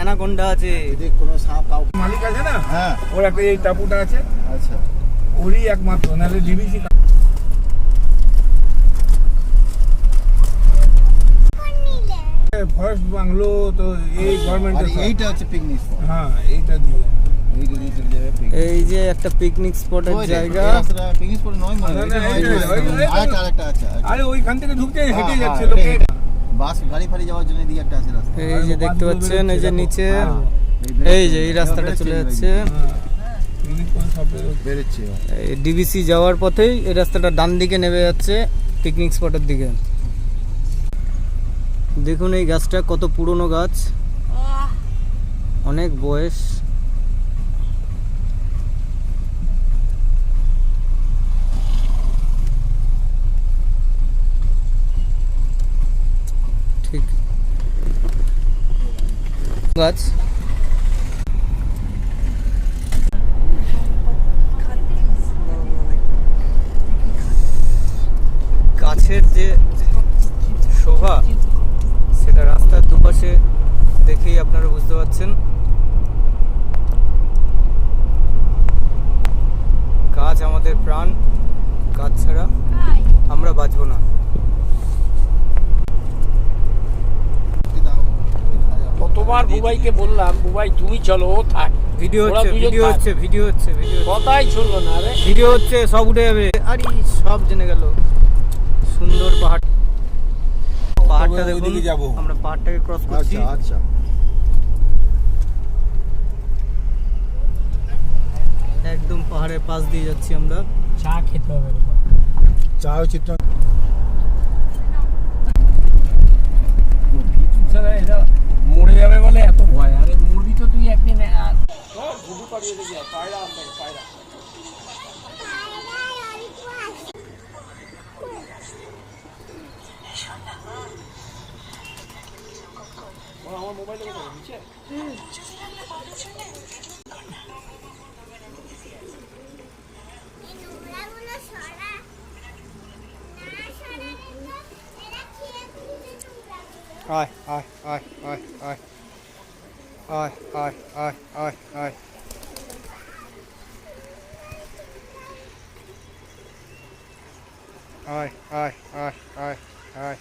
Anaconda আছে, যদি কোনো সাপ কাউ মালিক আছে না, হ্যাঁ ওর একটা এই টাপুটা আছে, আচ্ছা ওরই একমাত্র, নাহলে ডিবিসি ফরেস্ট বাংলো তো এই গভর্নমেন্টের। এইটা হচ্ছে পিকনিক স্পট। হ্যাঁ, এইটা দিয়ে এইটা দিয়ে চলে যাবে পিকনিক। এই যে একটা পিকনিক স্পটের জায়গা। পিকনিক স্পট নয় মানে আরেকটা আছে। আরে ওইখান থেকে ঢুকতে হেঁটে যাচ্ছে হ্যাঁ, লোকে। বাস গাড়ি ফাড়ি যাওয়ার জন্য এদিকে একটা আছে রাস্তা। এই যে দেখতে পাচ্ছেন, এই যে নিচে এই যে এই রাস্তাটা চলে যাচ্ছে বেরোচ্ছে ডিবিসি যাওয়ার পথেই। এই রাস্তাটা ডান দিকে নেমে যাচ্ছে পিকনিক স্পটের দিকে। দেখুন এই গাছটা কত পুরনো গাছ, অনেক বয়স। ঠিক গাছ। গাছের যে শোভা সেটা রাস্তার দুপাশে দেখেই আপনারা বুঝতে পারছেন। গাছ আমাদের প্রাণ, গাছ ছাড়া আমরা বাঁচবো না। কতবার বুবাইকে বললাম, বুবাই তুমি চলো, ও থাক। ভিডিও হচ্ছে, ভিডিও হচ্ছে, ভিডিও হচ্ছে, ভিডিও কথাই শুনলো না রে। ভিডিও হচ্ছে, সব উঠে যাবে। আরে সব জেনে গেল। সুন্দর পাহাড়, পাহাড়টা দেখুন। আমরা পাহাড়টাকে ক্রস করছি। আচ্ছা আচ্ছা একদম পাহাড়ের পাশ দিয়ে যাচ্ছি আমরা। চা খেতে হবে, চা হচ্ছে মরে যাবে বলে এত ভয়। আরে মরবি তো তুই একদিন। ঘুঘু পাড়িয়ে দিয়ে পায়রা আসবে, পায়রা। আমার মোবাইলে নিচে আয় আয় আয় আয় আয় আয় আয় আয় আয় আয় আয় আয় আয় আয় আয়